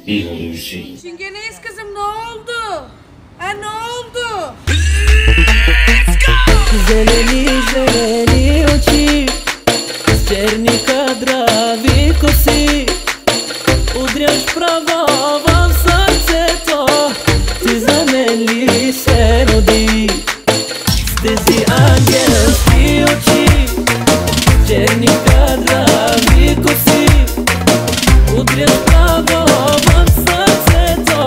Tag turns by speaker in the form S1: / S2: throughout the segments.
S1: İyi.
S2: Çingeneyiz kızım, ne oldu? Ha, ne oldu?
S3: Zeleni, zeleni очи, с черни кадрави коси, удряш право в сърцето, ти за мен ли се роди? С тези ангелски очи, с черни кадрави коси, удряш право в сърцето,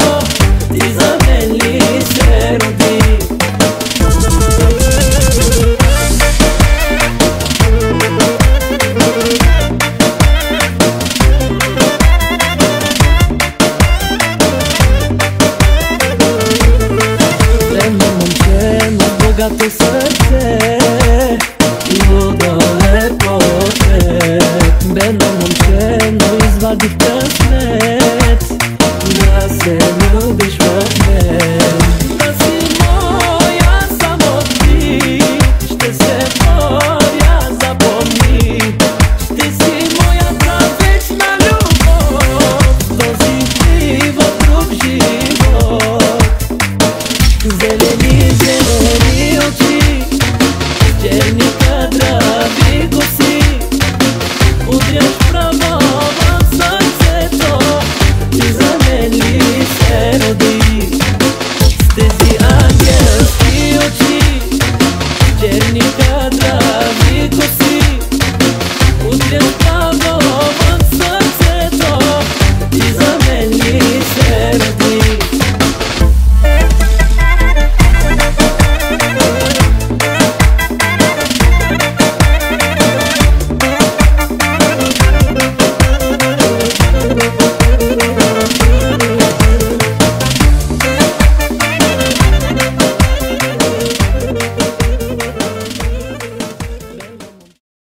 S3: ти за мен ли се роди? Богато